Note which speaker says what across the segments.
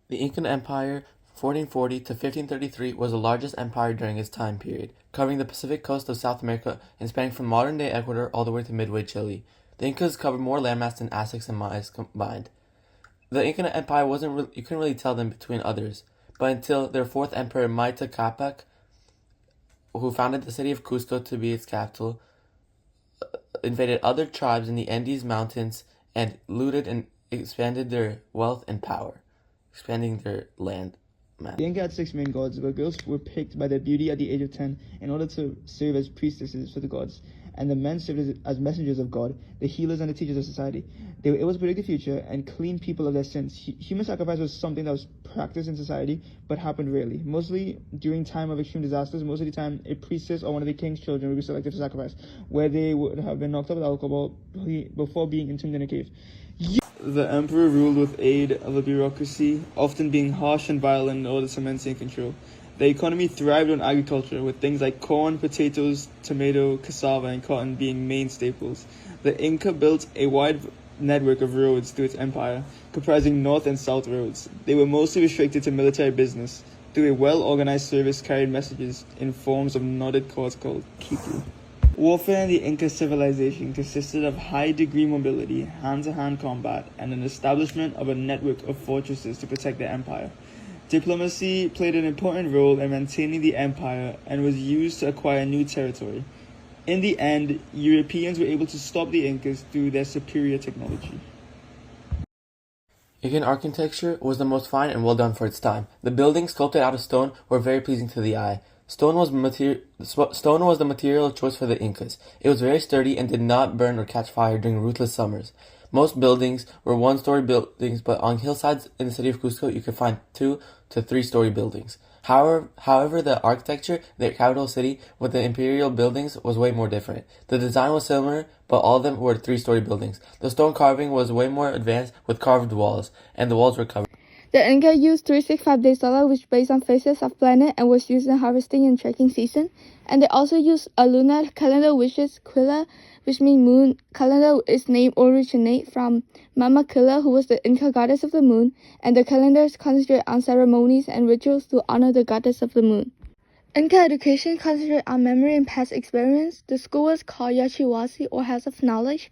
Speaker 1: The Incan Empire, 1440 to 1533, was the largest empire during its time period, covering the Pacific coast of South America and spanning from modern-day Ecuador all the way to midway Chile. The Incas covered more landmass than Aztecs and Mayas combined. The Incan Empire you couldn't really tell them between others, but until their fourth emperor Maita Capac, who founded the city of Cusco to be its capital, invaded other tribes in the Andes Mountains and looted and expanded their wealth and power, expanding their land mass.
Speaker 2: The Inca had 6 main gods, where girls were picked by their beauty at the age of 10 in order to serve as priestesses for the gods, and the men served as messengers of God, the healers and the teachers of society. They were able to predict the future and clean people of their sins. Human sacrifice was something that was practiced in society, but happened rarely. Mostly during time of extreme disasters, most of the time a priestess or one of the king's children would be selected for sacrifice, where they would have been knocked up with alcohol before being entombed in a cave. The emperor ruled with aid of a bureaucracy, often being harsh and violent in order to maintain control. The economy thrived on agriculture, with things like corn, potatoes, tomato, cassava, and cotton being main staples. The Inca built a wide network of roads through its empire, comprising north and south roads. They were mostly restricted to military business, though a well-organized service carried messages in forms of knotted cords called quipu. Warfare in the Inca civilization consisted of high-degree mobility, hand-to-hand combat, and an establishment of a network of fortresses to protect their empire. Diplomacy played an important role in maintaining the empire and was used to acquire new territory. In the end, Europeans were able to stop the Incas through their superior technology.
Speaker 1: Incan architecture was the most fine and well done for its time. The buildings, sculpted out of stone, were very pleasing to the eye. Stone was the material of choice for the Incas. It was very sturdy and did not burn or catch fire during ruthless summers. Most buildings were one-story buildings, but on hillsides in the city of Cusco you could find 2 to 3-story buildings. However, the architecture, the capital city, with the imperial buildings was way more different. The design was similar, but all of them were 3-story buildings. The stone carving was way more advanced with carved walls, and the walls were covered.
Speaker 3: The Inca used 365-day solar, which based on phases of planet and was used in harvesting and tracking season. And they also used a lunar calendar, which is Quilla, which means moon calendar. Its name originates from Mama Quilla, who was the Inca goddess of the moon, and the calendars concentrate on ceremonies and rituals to honor the goddess of the moon. Inca education concentrated on memory and past experience. The school was called Yachiwasi, or House of Knowledge,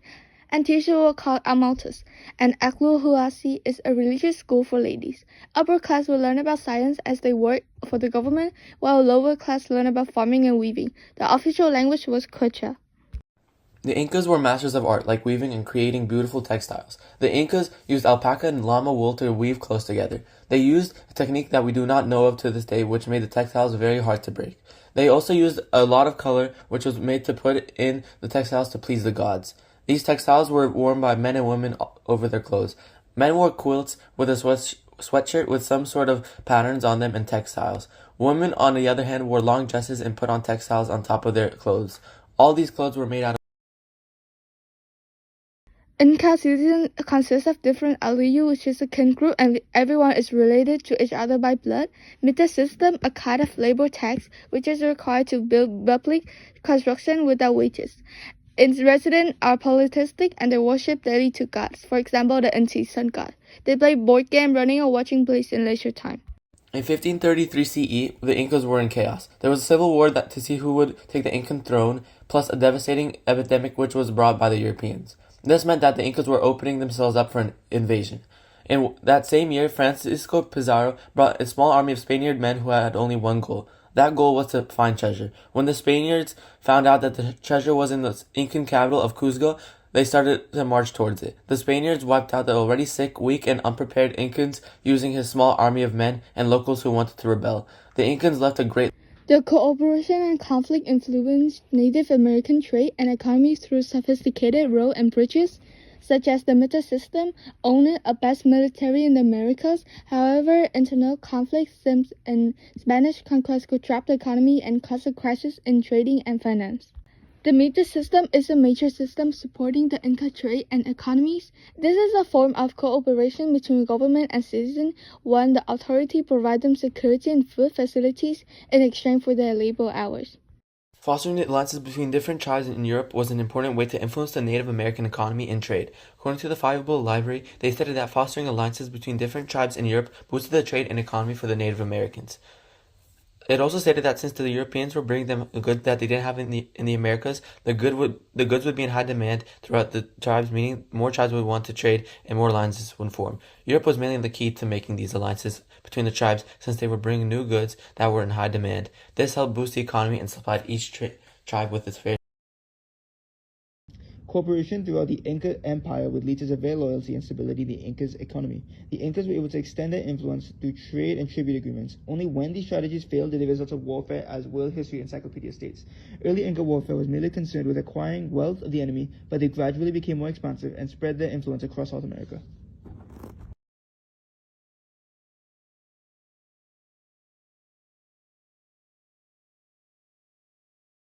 Speaker 3: and teachers were called amaltas, and Akluhuasi is a religious school for ladies. Upper class will learn about science as they work for the government, while lower class learn about farming and weaving. The official language was Kucha.
Speaker 1: The Incas were masters of art, like weaving and creating beautiful textiles. The Incas used alpaca and llama wool to weave clothes together. They used a technique that we do not know of to this day, which made the textiles very hard to break. They also used a lot of color, which was made to put in the textiles to please the gods. These textiles were worn by men and women over their clothes. Men wore quilts with a sweatshirt with some sort of patterns on them and textiles. Women, on the other hand, wore long dresses and put on textiles on top of their clothes. All these clothes were made out of
Speaker 3: Inca citizen consists of different aliyu, which is a kin group, and everyone is related to each other by blood. Mita system, a kind of labor tax, which is required to build public construction without wages. Its residents are polytheistic and they worship daily two gods. For example, the Inti sun god. They play board game, running or watching plays in leisure time.
Speaker 1: In 1533 CE, the Incas were in chaos. There was a civil war to see who would take the Incan throne, plus a devastating epidemic which was brought by the Europeans. This meant that the Incas were opening themselves up for an invasion. In that same year, Francisco Pizarro brought a small army of Spaniard men who had only one goal. That goal was to find treasure. When the Spaniards found out that the treasure was in the Incan capital of Cuzco, they started to march towards it. The Spaniards wiped out the already sick, weak, and unprepared Incans using his small army of men and locals who wanted to rebel. The Incans left a great
Speaker 3: The cooperation and conflict influenced Native American trade and economy through sophisticated roads and bridges, such as the Mita system, owned a best military in the Americas. However, internal conflict stems in Spanish conquest could trap the economy and cause a crisis in trading and finance. The Mita system is a major system supporting the Inca trade and economies. This is a form of cooperation between government and citizen, when the authority provides them security and food facilities in exchange for their labor hours.
Speaker 1: Fostering the alliances between different tribes in Europe was an important way to influence the Native American economy and trade. According to the Five Bowl Library, they stated that fostering alliances between different tribes in Europe boosted the trade and economy for the Native Americans. It also stated that since the Europeans were bringing them goods that they didn't have in the Americas, the goods would be in high demand throughout the tribes, meaning more tribes would want to trade and more alliances would form. Europe was mainly the key to making these alliances between the tribes since they were bringing new goods that were in high demand. This helped boost the economy and supplied each tribe with its fair.
Speaker 2: Cooperation throughout the Inca Empire would lead to severe loyalty and stability in the Incas' economy. The Incas were able to extend their influence through trade and tribute agreements. Only when these strategies failed did they result in warfare, as World History Encyclopedia states. Early Inca warfare was merely concerned with acquiring wealth of the enemy, but they gradually became more expansive and spread their influence across South America.